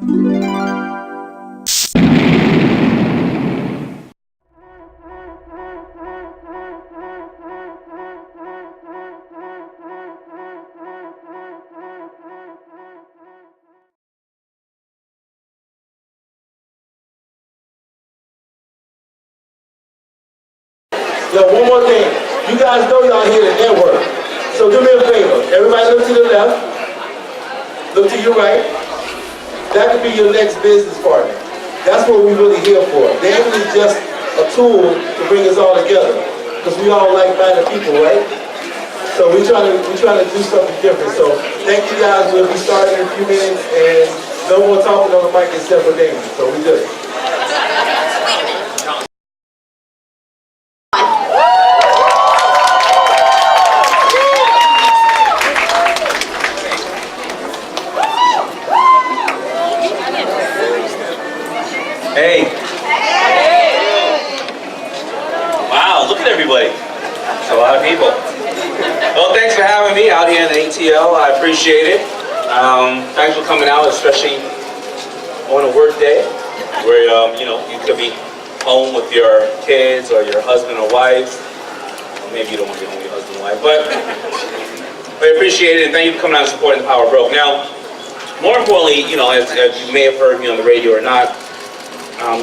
Yo, one more thing. You guys know y'all here to network. So do me a favor. Everybody look to the left. Look to your right. That could be your next business partner. That's what we're really here for. Daymond is just a tool to bring us all together. Because we all like-minded people, right? So we're trying to do something different. So thank you guys. We'll be starting in a few minutes, and no more talking on the mic except for Daymond. So we good. Hey. Wow, look at everybody. It's a lot of people. Well, thanks for having me out here in the ATL. I appreciate it. Thanks for coming out, especially on a work day where you could be home with your kids or your husband or wife. Maybe you don't want to be home with your husband or wife, but I appreciate it, and thank you for coming out and supporting the Power Broke. Now, more importantly, as you may have heard me on the radio or not,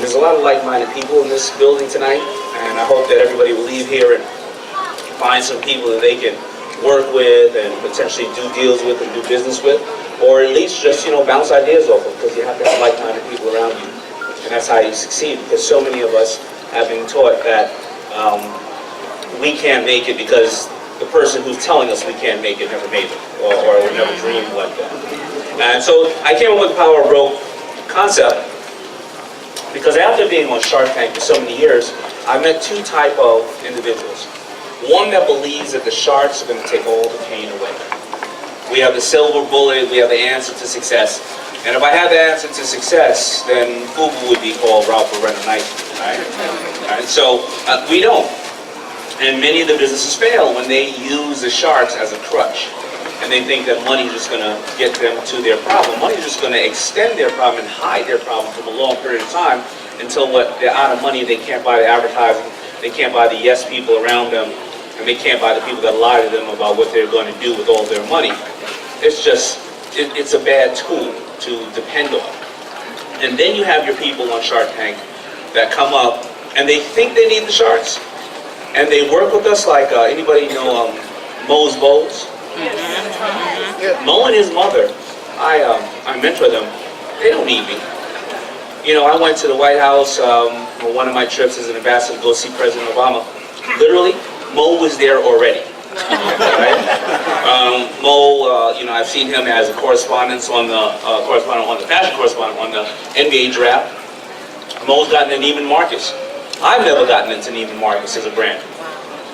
there's a lot of like-minded people in this building tonight, and I hope that everybody will leave here and find some people that they can work with and potentially do deals with and do business with, or at least just bounce ideas off of, because you have to have like-minded people around you, and that's how you succeed. Because so many of us have been taught that we can't make it because the person who's telling us we can't make it never made it, or never dreamed like that. And so I came up with the Power Broke concept. Because after being on Shark Tank for so many years, I met two type of individuals. One that believes that the sharks are going to take all the pain away. We have the silver bullet, we have the answer to success. And if I had the answer to success, then Fubu would be called Ralph Lauren Knight. Right? So we don't. And many of the businesses fail when they use the sharks as a crutch. And they think that money is just going to get them to their problem. Money is just going to extend their problem and hide their problem for a long period of time until they're out of money. They can't buy the advertising, they can't buy the yes people around them, and they can't buy the people that lie to them about what they're going to do with all their money. It's just, it's a bad tool to depend on. And then you have your people on Shark Tank that come up and they think they need the sharks, and they work with us like anybody know Mo's Bowls? Mo and his mother, I mentor them. They don't need me. I went to the White House on one of my trips as an ambassador to go see President Obama. Literally, Mo was there already. Right? Mo, I've seen him as a correspondent on the fashion correspondent on the NBA draft. Mo's gotten into Neiman Marcus. I've never gotten into Neiman Marcus as a brand.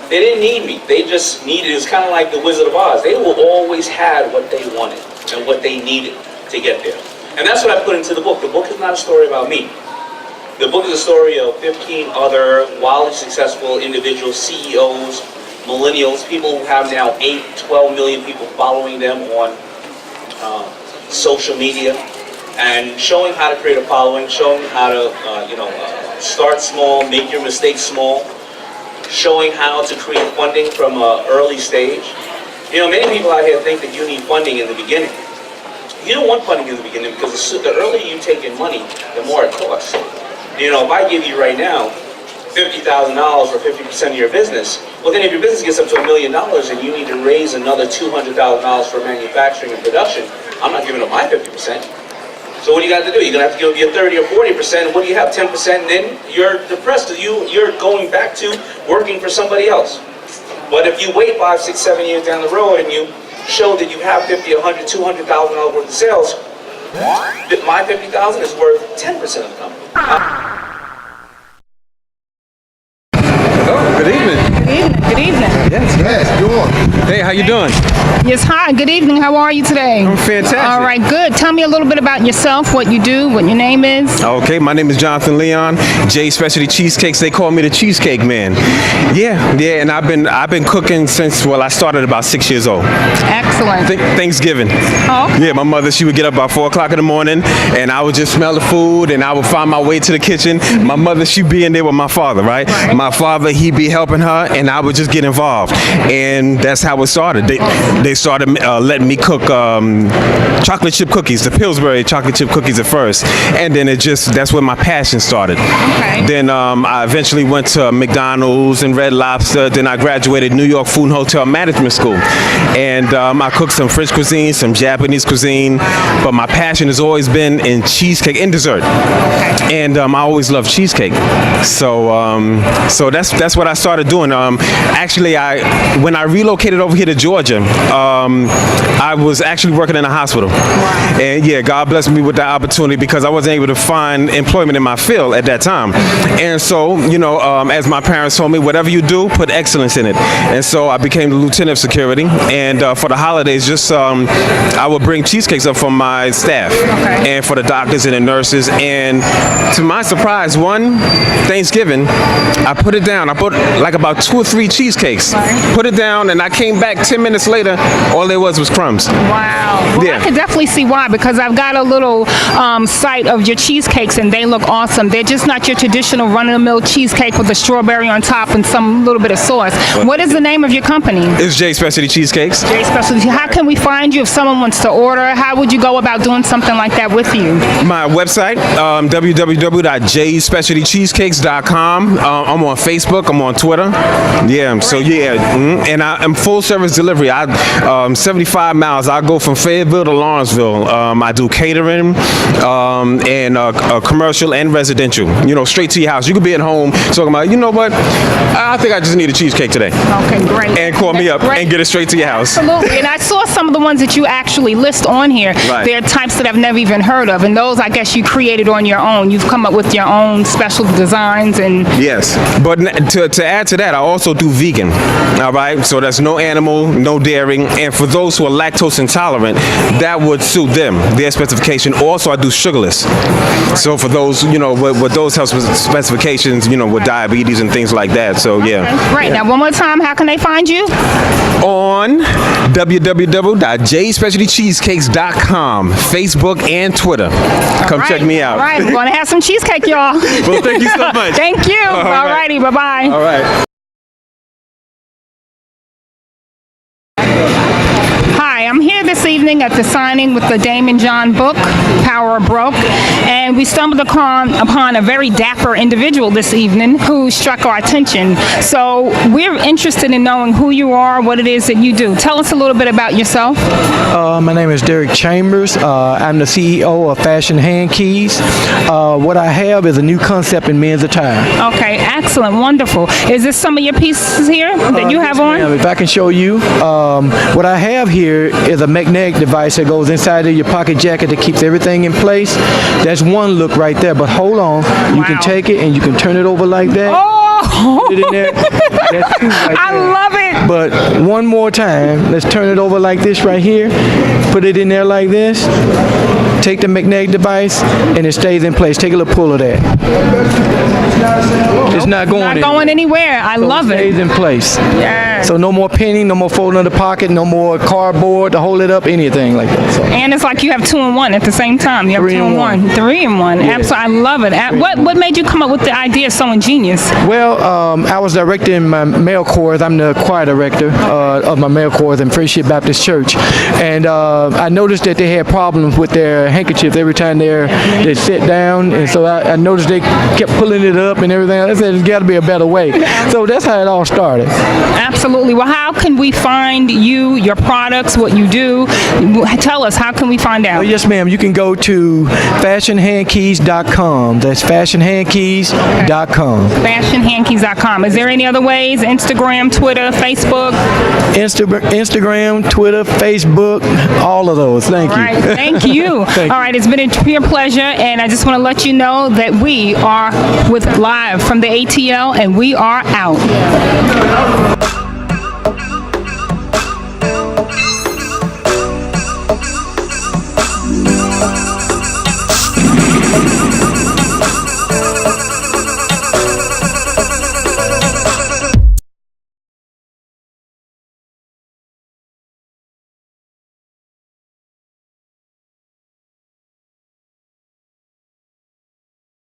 They didn't need me. They just needed, it was kind of like the Wizard of Oz. They always had what they wanted and what they needed to get there. And that's what I put into the book. The book is not a story about me. The book is a story of 15 other wildly successful individuals, CEOs, millennials, people who have now 8, 12 million people following them on social media, and showing how to create a following, showing how to start small, make your mistakes small, showing how to create funding from an early stage. Many people out here think that you need funding in the beginning. You don't want funding in the beginning because the earlier you take in money, the more it costs. If I give you right now $50,000 for 50% of your business, well then if your business gets up to $1 million and you need to raise another $200,000 for manufacturing and production, I'm not giving up my 50%. So what do you got to do? You're going to have to give your 30 or 40%. What do you have? 10%, and then you're depressed. You're going back to working for somebody else. But if you wait 5, 6, 7 years down the road and you show that you have $50, $100, $200,000 worth of sales, my $50,000 is worth 10% of the company. Oh, good evening. Good Good evening. Yes, go on. Hey, how you doing? Yes, hi. Good evening. How are you today? I'm fantastic. All right, good. Tell me a little bit about yourself, what you do, what your name is. Okay, my name is Jonathan Leon. J Specialty Cheesecakes. They call me the Cheesecake Man. Yeah, and I've been cooking since I started about 6 years old. Excellent. Thanksgiving. Oh, okay. Yeah, my mother, she would get up about 4 o'clock in the morning, and I would just smell the food, and I would find my way to the kitchen. My mother, she'd be in there with my father, right? My father, he'd be helping her, and I would just get involved, and that's how it started. They started letting me cook chocolate chip cookies, the Pillsbury chocolate chip cookies at first, and then that's where my passion started. Okay. Then I eventually went to McDonald's and Red Lobster. Then I graduated New York Food and Hotel Management School, and I cooked some French cuisine, some Japanese cuisine, but my passion has always been in cheesecake and dessert. And I always loved cheesecake, so that's what I started doing. Actually, when I relocated over here to Georgia, I was actually working in a hospital, and yeah, God blessed me with that opportunity because I wasn't able to find employment in my field at that time. And so, as my parents told me, whatever you do, put excellence in it. And so I became the lieutenant of security, and for the holidays, I would bring cheesecakes up for my staff and for the doctors and the nurses. And to my surprise, one Thanksgiving, I put it down. I put like about 2 or 3 cheesecakes, put it down, and I came back 10 minutes later, all there was crumbs. Wow. Well, Yeah. I can definitely see why, because I've got a little site of your cheesecakes, and they look awesome. They're just not your traditional run-of-the-mill cheesecake with a strawberry on top and some little bit of sauce. What is the name of your company? It's J Specialty Cheesecakes. J Specialty. How can we find you if someone wants to order? How would you go about doing something like that with you? My website, www.jspecialtycheesecakes.com. I'm on Facebook. I'm on Twitter. Yeah. So and I'm full service delivery. 75 miles. I go from Fayetteville to Lawrenceville. I do catering and commercial and residential. Straight to your house. You could be at home talking about, you know what? I think I just need a cheesecake today. Okay, great. And call me up and get it straight to your house. Absolutely. And I saw some of the ones that you actually list on here. Right. They're types that I've never even heard of, and those I guess you created on your own. You've come up with your own special designs and. Yes, but to add to that, I also do vegan. All right, so that's no animal, no dairy, and for those who are lactose intolerant, that would suit them, their specification. Also, I do sugarless. So for those, with those health specifications, with diabetes and things like that. So yeah. Right. Now, one more time, how can they find you? On www.jspecialtycheesecakes.com, Facebook and Twitter. Come check me out. All right, we're going to have some cheesecake, y'all. Well, thank you so much. Thank you. All righty, bye-bye. All right. Hi, I'm here this evening at the signing with the Damon John book, Power of Broke, and we stumbled upon a very dapper individual this evening who struck our attention. So we're interested in knowing who you are, what it is that you do. Tell us a little bit about yourself. My name is Derek Chambers. I'm the CEO of Fashion Hand Keys. What I have is a new concept in men's attire. Okay, excellent, wonderful. Is this some of your pieces here that you have on? If I can show you, what I have here is a magnetic device that goes inside of your pocket jacket that keeps everything in place. That's one look right there, but hold on. You can take it and you can turn it over like that. Oh! Put it in there. That's two right I there. love it. But one more time, let's turn it over like this right here. Put it in there like this. Take the magnetic device and it stays in place. Take a little pull of that. It's not going Not going anywhere. I love it. It stays it. in place. Yeah. So no more pinning, no more folding of the pocket, no more cardboard to hold it up, anything like that. So. And it's like you have 2 in 1 at the same time. You have 2 in 1. 3 in 1. Yeah. Absolutely. I love it. What made you come up with the idea so ingenious? Well, I was directing my male chorus. I'm the choir director of my male chorus in Friendship Baptist Church. And I noticed that they had problems with their handkerchiefs every time they sit down. And so I noticed they kept pulling it up and everything. I said, there's got to be a better way. So that's how it all started. Absolutely. Well, how can we find you, your products, what you do? Tell us, how can we find out? Well, yes, ma'am. You can go to fashionhandkeys.com. That's fashionhandkeys.com. Fashionhandkeys.com. Is there any other ways? Instagram, Twitter, Facebook? Instagram, Twitter, Facebook, all of those. Thank you. All right. Thank you. Thank All right. It's been a pure pleasure, and I just want to let you know that we are with live from the ATL, and we are out.